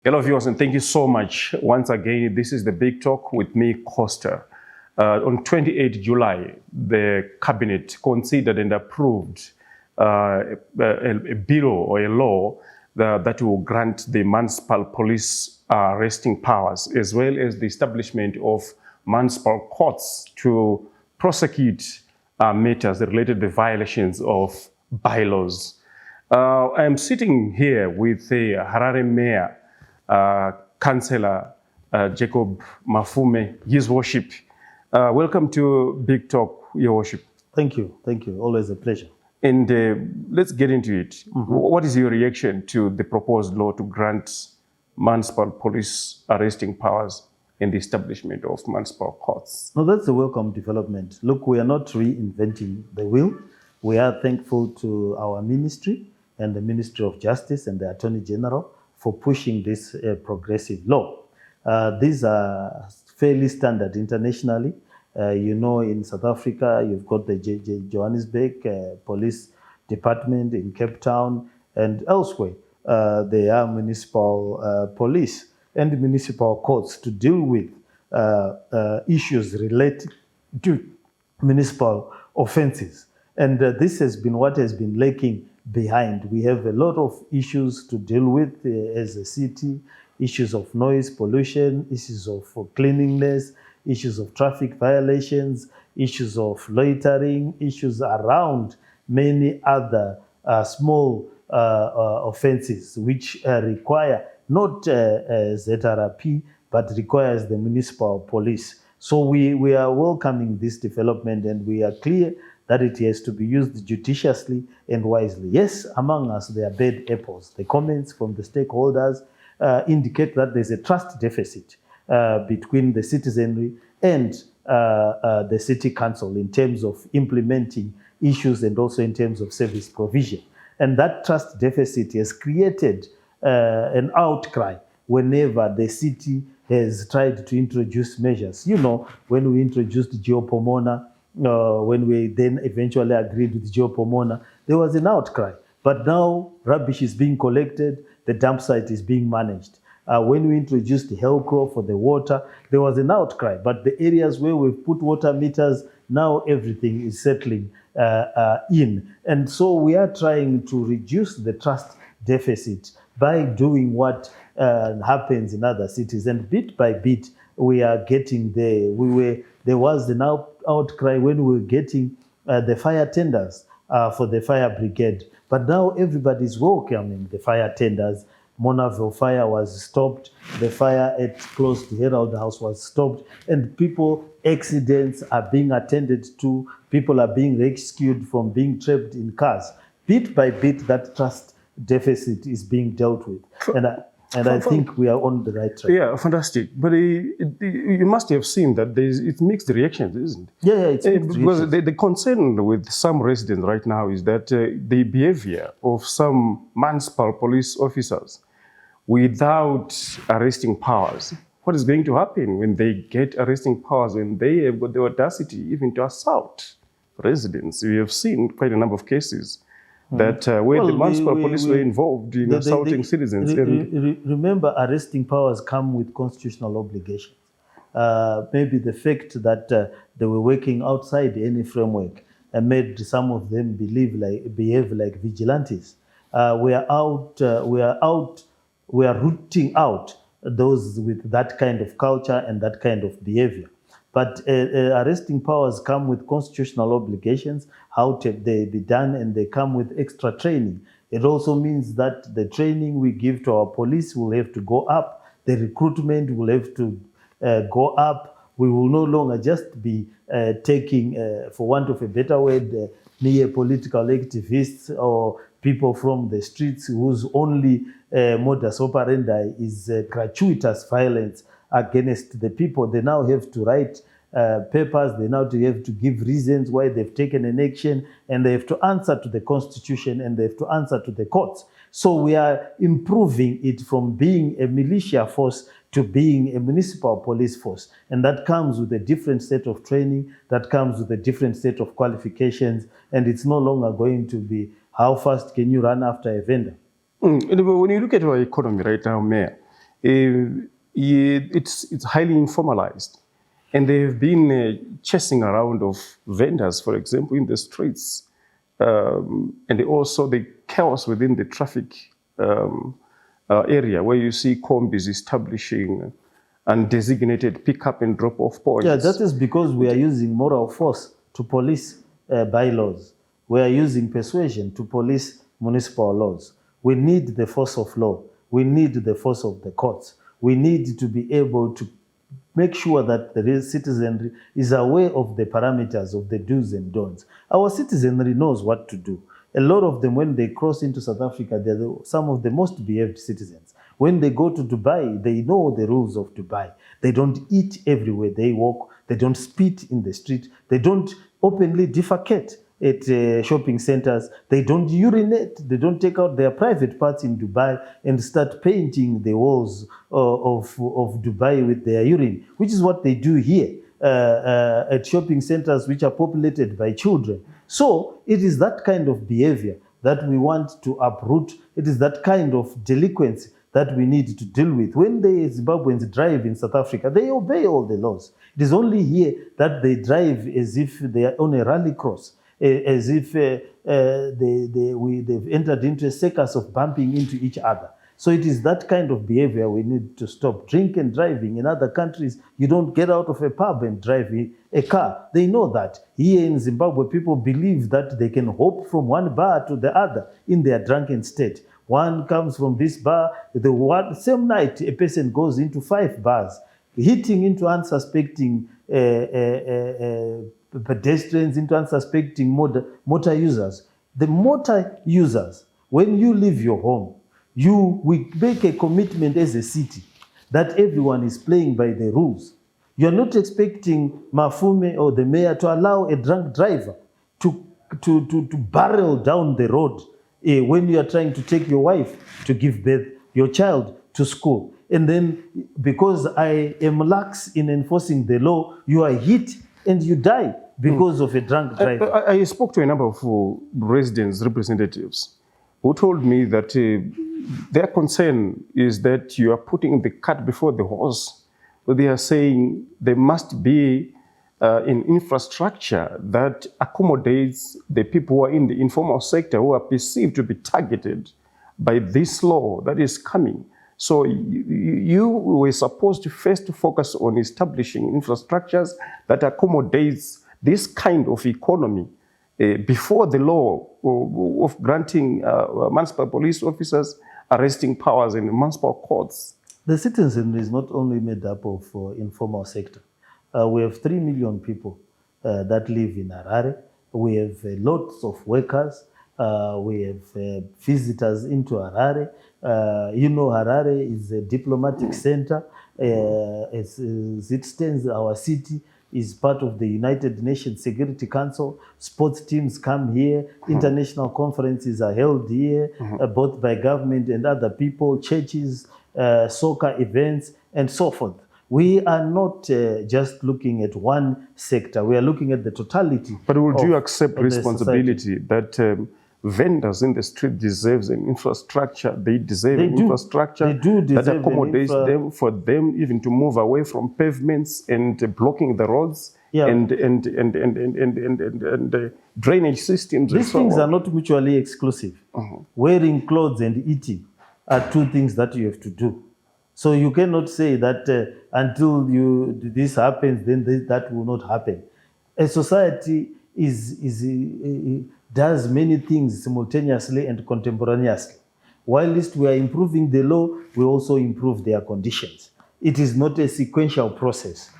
Hello viewers, and thank you so much. Once again, this is the Big Talk with me, Costa. On 28 July, the Cabinet considered and approved a bill or a law that will grant the municipal police arresting powers, as well as the establishment of municipal courts to prosecute matters related to the violations of bylaws. I am sitting here with the Harare Mayor, Councillor Jacob Mafume, His Worship. Welcome to Big Talk, Your Worship. Thank you. Always a pleasure. And let's get into it. What is your reaction to the proposed law to grant municipal police arresting powers and the establishment of municipal courts? No, that's a welcome development. Look, we are not reinventing the wheel. We are thankful to our ministry and the Ministry of Justice and the Attorney General for pushing this progressive law. These are fairly standard internationally. In South Africa, you've got the Johannesburg Police Department in Cape Town and elsewhere. There are municipal police and municipal courts to deal with issues related to municipal offenses. And this has been what has been lacking behind. We have a lot of issues to deal with as a city, issues of noise pollution, issues of cleanliness, issues of traffic violations, issues of loitering, issues around many other small offenses which require not ZRP, but requires the municipal police. So we are welcoming this development, and we are clear that it has to be used judiciously and wisely. Yes, among us, there are bad apples. The comments from the stakeholders indicate that there's a trust deficit between the citizenry and the city council in terms of implementing issues and also in terms of service provision. And that trust deficit has created an outcry whenever the city has tried to introduce measures. You know, when we introduced Geopomona, when we then eventually agreed with Geopomona, there was an outcry. But now rubbish is being collected, the dump site is being managed. When we introduced the Hellcrow for the water, there was an outcry. But the areas where we've put water meters, now everything is settling in. And so we are trying to reduce the trust deficit by doing what happens in other cities. And bit by bit, we are getting there. There was an outcry when we were getting the fire tenders for the fire brigade. But now everybody's welcoming the fire tenders. Monaville fire was stopped. The fire at close to Herald House was stopped. And accidents are being attended to. People are being rescued from being trapped in cars. Bit by bit, that trust deficit is being dealt with. And I think we are on the right track. Yeah, fantastic. But you must have seen that it's mixed reactions, isn't it? Yeah, it's mixed because the concern with some residents right now is that the behavior of some municipal police officers without arresting powers. What is going to happen when they get arresting powers, when they have got the audacity even to assault residents? We have seen quite a number of cases that where the municipal police were involved in assaulting citizens. Remember, arresting powers come with constitutional obligations. Maybe the fact that they were working outside any framework made some of them behave like vigilantes. We are rooting out those with that kind of culture and that kind of behavior. But arresting powers come with constitutional obligations, how they be done, and they come with extra training. It also means that the training we give to our police will have to go up. The recruitment will have to go up. We will no longer just be taking, for want of a better word, mere political activists or people from the streets whose only modus operandi is gratuitous violence against the people. They now have to write papers, they now have to give reasons why they've taken an action, and they have to answer to the Constitution, and they have to answer to the courts. So we are improving it from being a militia force to being a municipal police force. And that comes with a different set of training, that comes with a different set of qualifications, and it's no longer going to be how fast can you run after a vendor. When you look at our economy right now, Mayor, it's highly informalized. And they've been chasing around of vendors, for example, in the streets. And also the chaos within the traffic area, where you see combis establishing undesignated pick-up and drop-off points. Yeah, that is because we are using moral force to police bylaws. We are using persuasion to police municipal laws. We need the force of law. We need the force of the courts. We need to be able to make sure that the citizenry is aware of the parameters of the do's and don'ts. Our citizenry knows what to do. A lot of them, when they cross into South Africa, they're some of the most behaved citizens. When they go to Dubai, they know the rules of Dubai. They don't eat everywhere they walk. They don't spit in the street. They don't openly defecate at shopping centers. They don't urinate. They don't take out their private parts in Dubai and start painting the walls of Dubai with their urine, which is what they do here at shopping centers which are populated by children. So it is that kind of behavior that we want to uproot. It is that kind of delinquency that we need to deal with. When the Zimbabweans drive in South Africa, they obey all the laws. It is only here that they drive as if they are on a rally cross, as if they've entered into a circus of bumping into each other. So it is that kind of behavior we need to stop. Drink and driving in other countries, you don't get out of a pub and drive a car. They know that. Here in Zimbabwe, people believe that they can hop from one bar to the other in their drunken state. One comes from this bar, the same night a person goes into 5 bars, hitting into unsuspecting pedestrians, into unsuspecting motor users. The motor users, when you leave your home, we make a commitment as a city that everyone is playing by the rules. You're not expecting Mafume or the mayor to allow a drunk driver to barrel down the road when you are trying to take your wife to give birth, your child to school. And then because I am lax in enforcing the law, you are hit and you die because of a drunk driver. I spoke to a number of residents, representatives, who told me that their concern is that you are putting the cart before the horse. They are saying there must be an infrastructure that accommodates the people who are in the informal sector, who are perceived to be targeted by this law that is coming. So you were supposed to first focus on establishing infrastructures that accommodates this kind of economy before the law of granting municipal police officers arresting powers in the municipal courts. The citizenry is not only made up of informal sector. We have 3 million people that live in Harare. We have lots of workers. We have visitors into Harare. Harare is a diplomatic center. As it stands, our city is part of the United Nations Security Council. Sports teams come here. International conferences are held here, both by government and other people, churches, soccer events, and so forth. We are not just looking at one sector. We are looking at the totality. But would you accept responsibility that vendors in the street deserve an infrastructure? They deserve an infrastructure that accommodates them, for them even to move away from pavements and blocking the roads and drainage systems. These things are not mutually exclusive. Wearing clothes and eating are 2 things that you have to do. So you cannot say that until this happens, then that will not happen. A society does many things simultaneously and contemporaneously. Whilst we are improving the law, we also improve their conditions. It is not a sequential process,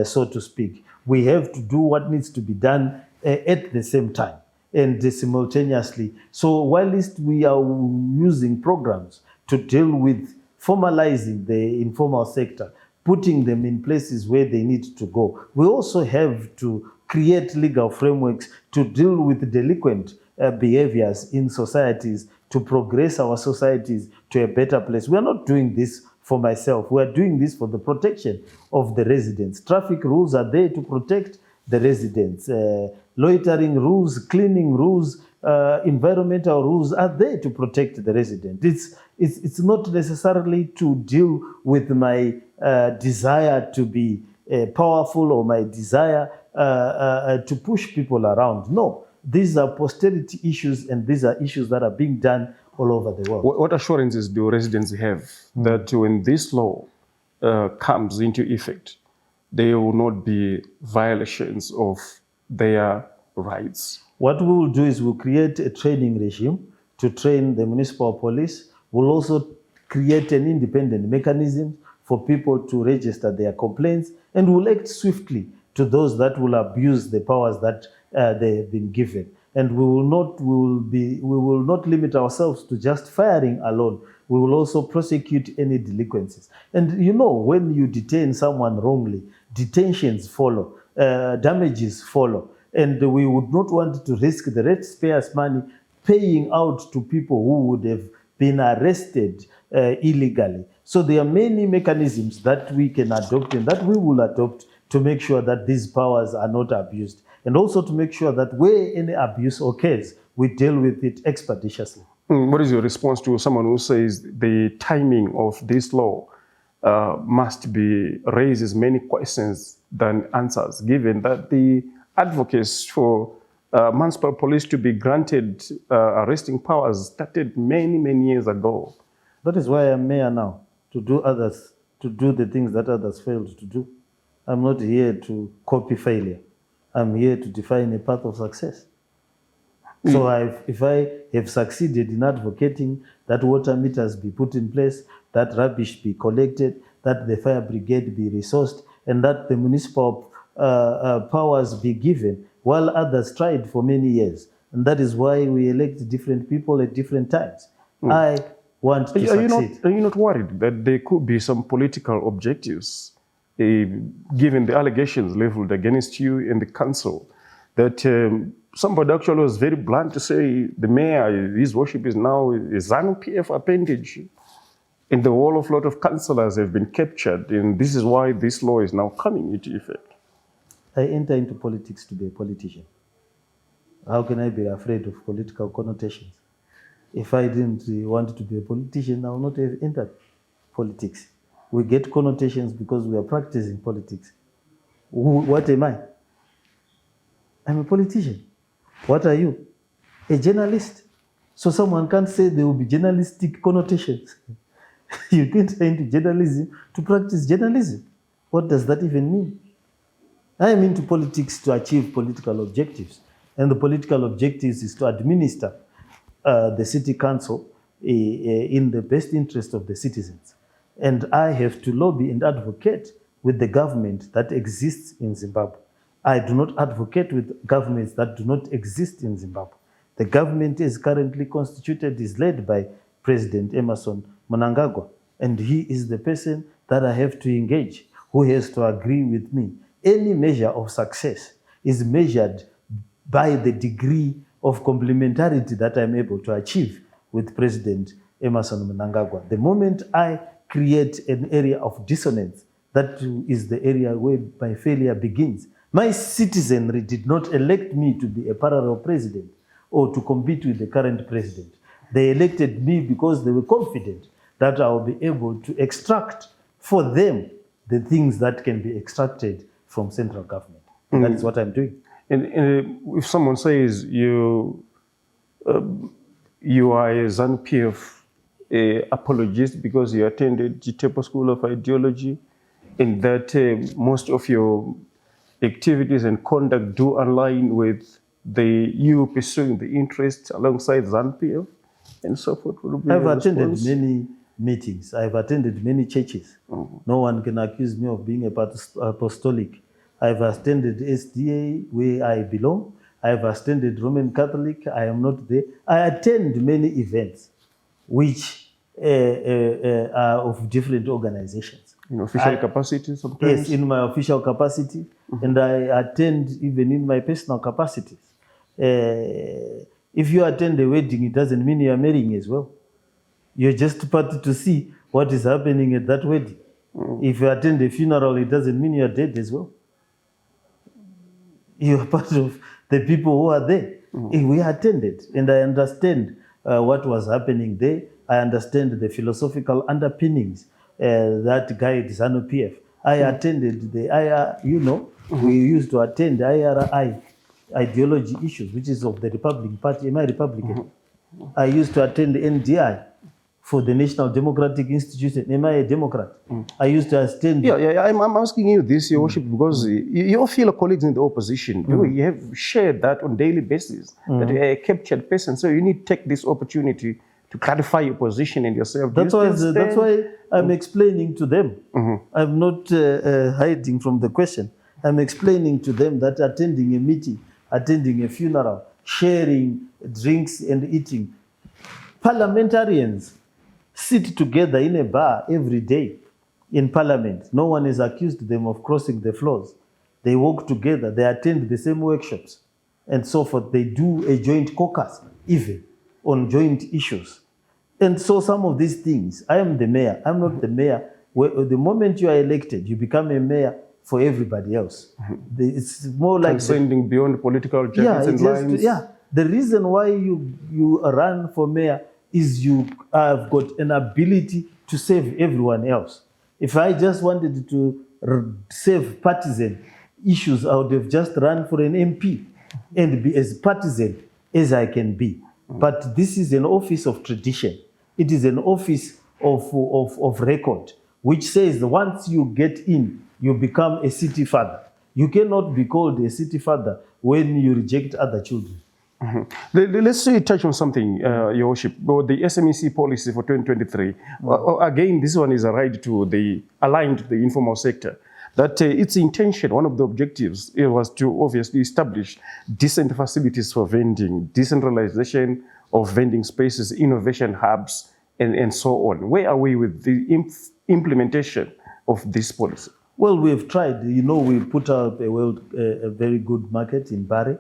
so to speak. We have to do what needs to be done at the same time and simultaneously. So whilst we are using programs to deal with formalizing the informal sector, putting them in places where they need to go, we also have to create legal frameworks to deal with delinquent behaviors in societies, to progress our societies to a better place. We are not doing this for myself. We are doing this for the protection of the residents. Traffic rules are there to protect the residents. Loitering rules, cleaning rules, environmental rules are there to protect the resident. It's not necessarily to deal with my desire to be powerful or my desire to push people around. No, these are posterity issues, and these are issues that are being done all over the world. What assurances do residents have that when this law comes into effect, there will not be violations of their rights? What we will do is we'll create a training regime to train the municipal police. We'll also create an independent mechanism for people to register their complaints, and we'll act swiftly to those that will abuse the powers that they have been given. And we will not limit ourselves to just firing alone. We will also prosecute any delinquencies. And you know, when you detain someone wrongly, detentions follow, damages follow. And we would not want to risk the ratepayers' money paying out to people who would have been arrested illegally. So there are many mechanisms that we can adopt and that we will adopt to make sure that these powers are not abused, and also to make sure that where any abuse occurs, we deal with it expeditiously. What is your response to someone who says the timing of this law must be raises many questions than answers, given that the advocates for municipal police to be granted arresting powers started many, many years ago? That is why I'm mayor now, to do the things that others failed to do. I'm not here to copy failure. I'm here to define a path of success. So if I have succeeded in advocating that water meters be put in place, that rubbish be collected, that the fire brigade be resourced, and that the municipal powers be given, while others tried for many years. And that is why we elect different people at different times. I want to succeed. Are you not worried that there could be some political objectives, given the allegations leveled against you in the council, that somebody actually was very blunt to say the mayor, his worship is now a ZANU PF appendage, and the whole of lot of councillors have been captured, and this is why this law is now coming into effect? I enter into politics to be a politician. How can I be afraid of political connotations? If I didn't want to be a politician, I would not have entered politics. We get connotations because we are practicing politics. What am I? I'm a politician. What are you? A journalist. So someone can't say there will be journalistic connotations. You enter into journalism to practice journalism. What does that even mean? I am into politics to achieve political objectives. And the political objectives is to administer the city council in the best interest of the citizens. And I have to lobby and advocate with the government that exists in Zimbabwe. I do not advocate with governments that do not exist in Zimbabwe. The government is currently constituted, is led by President Emerson Mnangagwa, and he is the person that I have to engage, who has to agree with me. Any measure of success is measured by the degree of complementarity that I'm able to achieve with President Emerson Mnangagwa. The moment I create an area of dissonance, that is the area where my failure begins. My citizenry did not elect me to be a parallel president or to compete with the current president. They elected me because they were confident that I will be able to extract for them the things that can be extracted from central government. That is what I'm doing. And if someone says you are a ZANU PF apologist because you attended Jitepo School of Ideology, and that most of your activities and conduct do align with you pursuing the interests alongside ZANU PF and so forth. I've attended many meetings. I've attended many churches. No one can accuse me of being apostolic. I've attended SDA where I belong. I've attended Roman Catholic. I am not there. I attend many events which are of different organizations. In official capacity sometimes? Yes, in my official capacity. And I attend even in my personal capacities. If you attend a wedding, it doesn't mean you are marrying as well. You're just part to see what is happening at that wedding. If you attend a funeral, it doesn't mean you are dead as well. You are part of the people who are there. We attended, and I understand what was happening there. I understand the philosophical underpinnings that guide ZANU PF. I attended the we used to attend IRI ideology issues, which is of the Republican Party. Am I Republican? I used to attend the NDI for the National Democratic Institution. Am I a Democrat? I used to attend. I'm asking you this, Your Worship, because your fellow colleagues in the opposition, you have shared that on a daily basis, that you are a captured person. So you need to take this opportunity to clarify your position and yourself. That's why I'm explaining to them. I'm not hiding from the question. I'm explaining to them that attending a meeting, attending a funeral, sharing drinks and eating. Parliamentarians sit together in a bar every day in Parliament. No one has accused them of crossing the floors. They work together, they attend the same workshops, and so forth. They do a joint caucus, even on joint issues. And so some of these things, I am the mayor, I'm not the mayor. The moment you are elected, you become a mayor for everybody else. It's more like transcending beyond political jackets and lines. The reason why you run for mayor is you have got an ability to save everyone else. If I just wanted to save partisan issues, I would have just run for an MP and be as partisan as I can be. But this is an office of tradition. It is an office of record, which says that once you get in, you become a city father. You cannot be called a city father when you reject other children. Let's touch on something, Your Worship. The SMEC policy for 2023. Again, this one is aligned to the informal sector. That its intention, one of the objectives, it was to obviously establish decent facilities for vending, decentralization of vending spaces, innovation hubs, and so on. Where are we with the implementation of this policy? Well, we've tried. We put up a very good market in Bari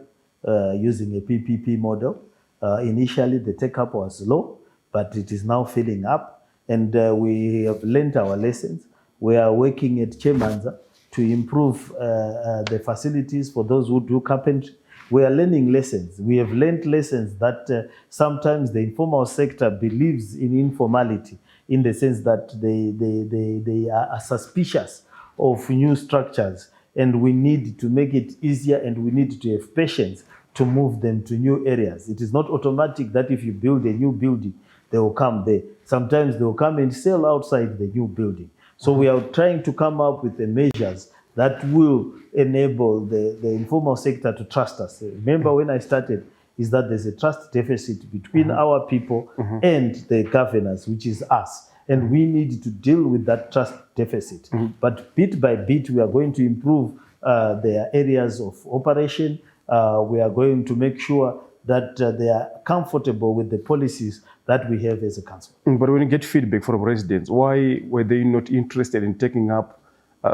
using a PPP model. Initially, the take-up was low, but it is now filling up, and we have learned our lessons. We are working at Chemanza to improve the facilities for those who do carpentry. We are learning lessons. We have learned lessons that sometimes the informal sector believes in informality, in the sense that they are suspicious of new structures, and we need to make it easier, and we need to have patience to move them to new areas. It is not automatic that if you build a new building, they will come there. Sometimes they will come and sell outside the new building. So we are trying to come up with the measures that will enable the informal sector to trust us. Remember when I started, is that there's a trust deficit between our people and the governors, which is us. And we need to deal with that trust deficit. But bit by bit, we are going to improve their areas of operation. We are going to make sure that they are comfortable with the policies that we have as a council. But when you get feedback from residents, why were they not interested in taking up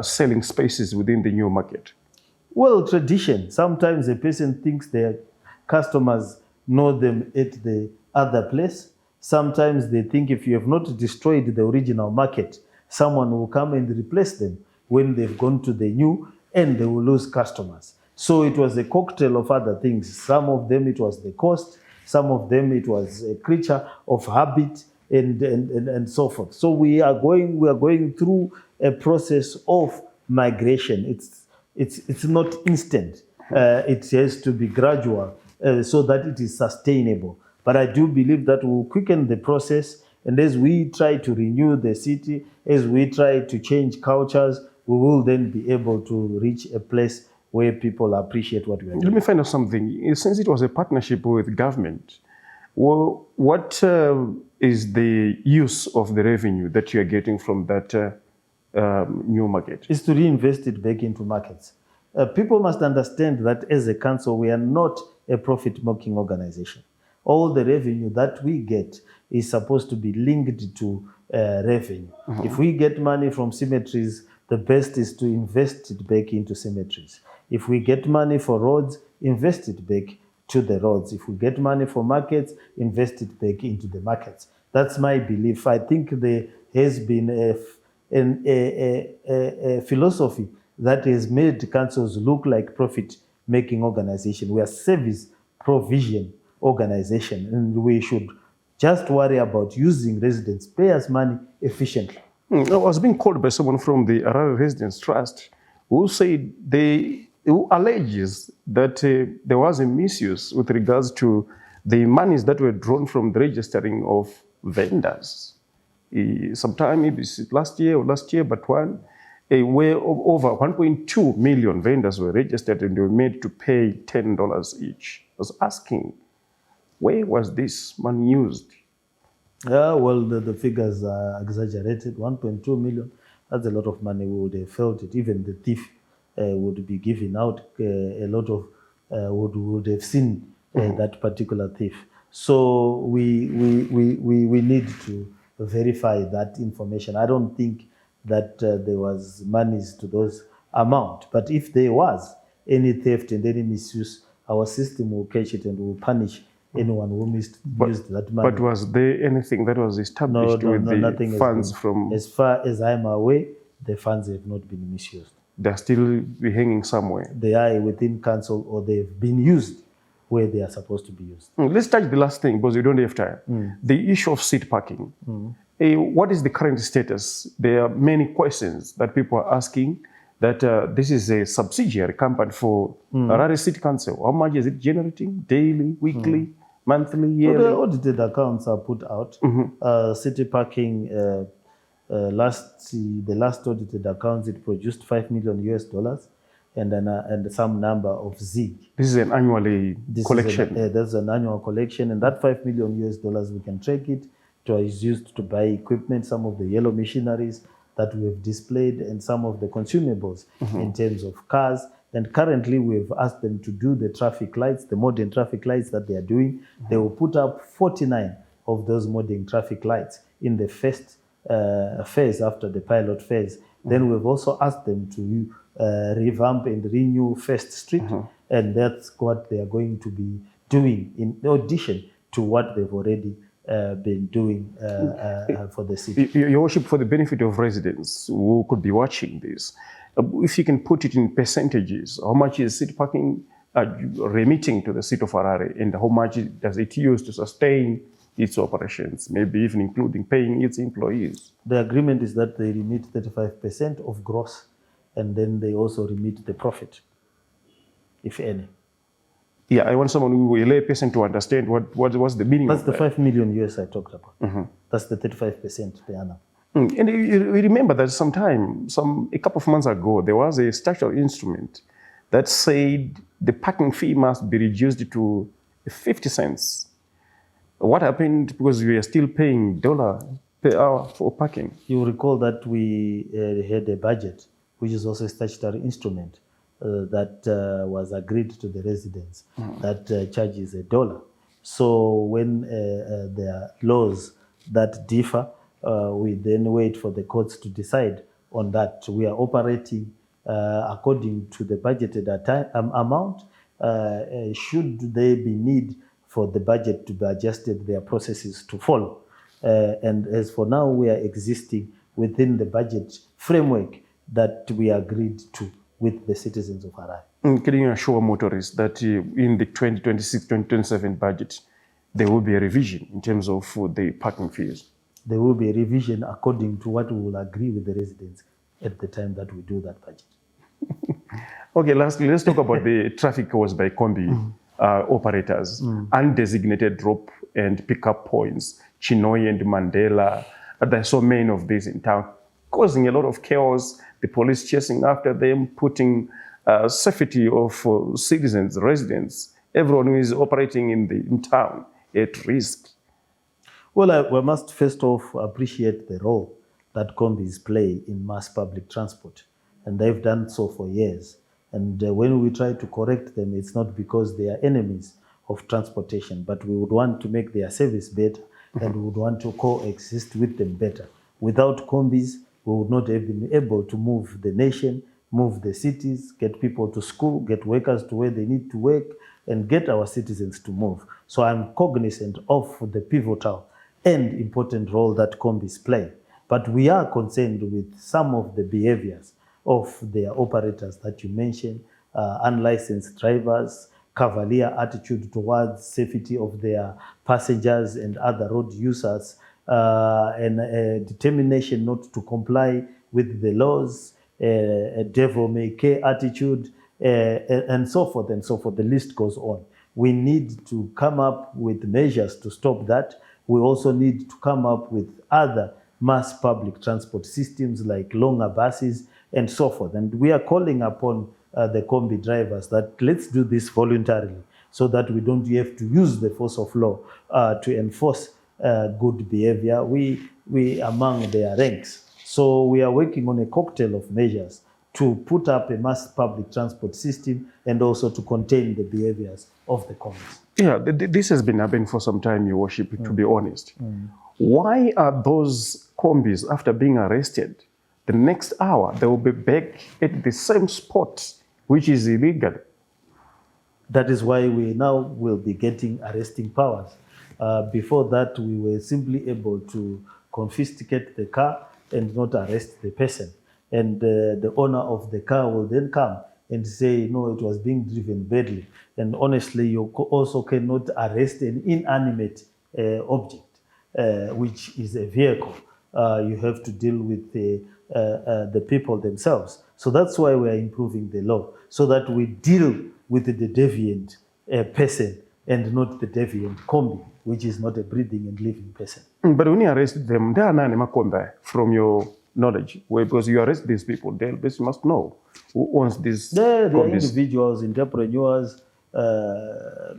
selling spaces within the new market? Well, tradition. Sometimes a person thinks their customers know them at the other place. Sometimes they think if you have not destroyed the original market, someone will come and replace them when they've gone to the new, and they will lose customers. So it was a cocktail of other things. Some of them it was the cost, some of them it was a creature of habit, and so forth. So we are going through a process of migration. It's not instant. It has to be gradual so that it is sustainable. But I do believe that we'll quicken the process, and as we try to renew the city, as we try to change cultures, we will then be able to reach a place where people appreciate what we are doing. Let me find out something. Since it was a partnership with government, what is the use of the revenue that you are getting from that new market? Is to reinvest it back into markets. People must understand that as a council, we are not a profit-making organization. All the revenue that we get is supposed to be linked to revenue. If we get money from cemeteries, the best is to invest it back into cemeteries. If we get money for roads, invest it back to the roads. If we get money for markets, invest it back into the markets. That's my belief. I think there has been a philosophy that has made councils look like profit-making organizations. We are service provision organization, and we should just worry about using residents' payers' money efficiently. I was being called by someone from the Harare Residents Trust who said who alleges that there was a misuse with regards to the monies that were drawn from the registering of vendors. Sometime maybe last year, but where over 1.2 million vendors were registered and they were made to pay $10 each. I was asking, where was this money used? Yeah, well, the figures are exaggerated. 1.2 million, that's a lot of money. We would have felt it. Even the thief would be giving out a lot of, would have seen that particular thief. So we need to verify that information. I don't think that there was monies to those amount. But if there was any theft and any misuse, our system will catch it and will punish anyone who misused that money. But was there anything that was established with the funds from... As far as I'm aware, the funds have not been misused. They're still be hanging somewhere. They are within council or they've been used where they are supposed to be used. Let's touch the last thing because we don't have time. The issue of seat parking. What is the current status? There are many questions that people are asking that this is a subsidiary company for Harare City Council. How much is it generating? Daily, weekly, monthly, yearly? Well, the audited accounts are put out. City parking, the last audited accounts, it produced $5 million and some number of ZIG. This is an annual collection. That's an annual collection, and that $5 million we can track it. Is used to buy equipment, some of the yellow machineries that we have displayed, and some of the consumables in terms of cars. And currently, we've asked them to do the traffic lights, the modern traffic lights that they are doing. They will put up 49 of those modern traffic lights in the first phase after the pilot phase. Then we've also asked them to revamp and renew First Street, and that's what they are going to be doing in addition to what they've already been doing for the city. Your Worship, for the benefit of residents who could be watching this, if you can put it in percentages, how much is city parking remitting to the city of Harare, and how much does it use to sustain its operations, maybe even including paying its employees? The agreement is that they remit 35% of gross, and then they also remit the profit, if any. Yeah, I want someone who, a lay person, to understand what was the meaning That's of the that. $5 million I talked about. That's the 35% per annum. And you remember that a couple of months ago, there was a statutory instrument that said the parking fee must be reduced to 50 cents. What happened? Because we are still paying $1 per hour for parking. You recall that we had a budget, which is also a statutory instrument, that was agreed to the residents that charges $1. So when there are laws that differ, we then wait for the courts to decide on that. We are operating according to the budgeted amount. Should there be need for the budget to be adjusted, there are processes to follow. And as for now, we are existing within the budget framework that we agreed to with the citizens of Harare. Can you assure motorists that in the 2026-2027 budget, there will be a revision in terms of the parking fees? There will be a revision according to what we will agree with the residents at the time that we do that budget. Okay, lastly, let's talk about the traffic caused by combi operators, undesignated drop and pickup points, Chinoi and Mandela. There are so many of these in town, causing a lot of chaos, the police chasing after them, putting safety of citizens, residents, everyone who is operating in town at risk. Well, we must first off appreciate the role that combis play in mass public transport, and they've done so for years. And when we try to correct them, it's not because they are enemies of transportation, but we would want to make their service better, and we would want to coexist with them better. Without combis, we would not have been able to move the nation, move the cities, get people to school, get workers to where they need to work, and get our citizens to move. So I'm cognizant of the pivotal and important role that combis play. But we are concerned with some of the behaviors of their operators that you mentioned, unlicensed drivers, cavalier attitude towards safety of their passengers and other road users, and a determination not to comply with the laws, a devil-may-care attitude, and so forth and so forth. The list goes on. We need to come up with measures to stop that. We also need to come up with other mass public transport systems like longer buses and so forth. And we are calling upon the combi drivers that let's do this voluntarily so that we don't have to use the force of law to enforce good behavior. We among their ranks. So we are working on a cocktail of measures to put up a mass public transport system and also to contain the behaviors of the combis. Yeah, this has been happening for some time, Your Worship, to be honest. Why are those combis, after being arrested, the next hour they will be back at the same spot, which is illegal? That is why we now will be getting arresting powers. Before that, we were simply able to confiscate the car and not arrest the person. And the owner of the car will then come and say, no, it was being driven badly. And honestly, you also cannot arrest an inanimate object, which is a vehicle. You have to deal with the people themselves. So that's why we are improving the law, so that we deal with the deviant person and not the deviant combi, which is not a breathing and living person. But when you arrest them, they are not from your knowledge, because you arrest these people, they must know who owns these. They are individuals, entrepreneurs,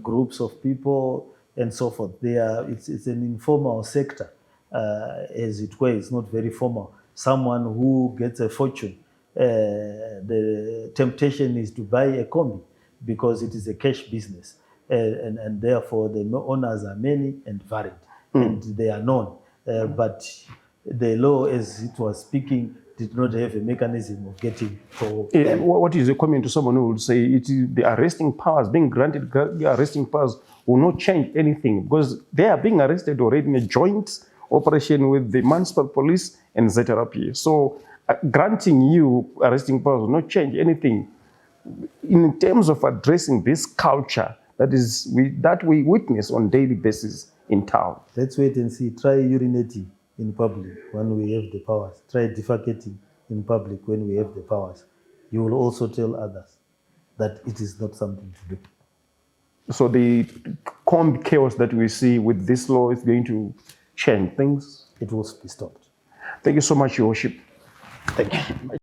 groups of people, and so forth. It's an informal sector, as it were. It's not very formal. Someone who gets a fortune, the temptation is to buy a combi because it is a cash business, and therefore the owners are many and varied, and they are known. But the law, as it was speaking, did not have a mechanism of getting to them. What is the comment to someone who would say it is the arresting powers, being granted the arresting powers will not change anything because they are being arrested already in a joint operation with the municipal police and ZANU? So granting you arresting powers will not change anything in terms of addressing this culture that we witness on a daily basis in town. Let's wait and see. Try urinating in public when we have the powers. Try defecating in public when we have the powers. You will also tell others that it is not something to do. So the chaos that we see with this law is going to change things? It will be stopped. Thank you so much, Your Worship. Thank you.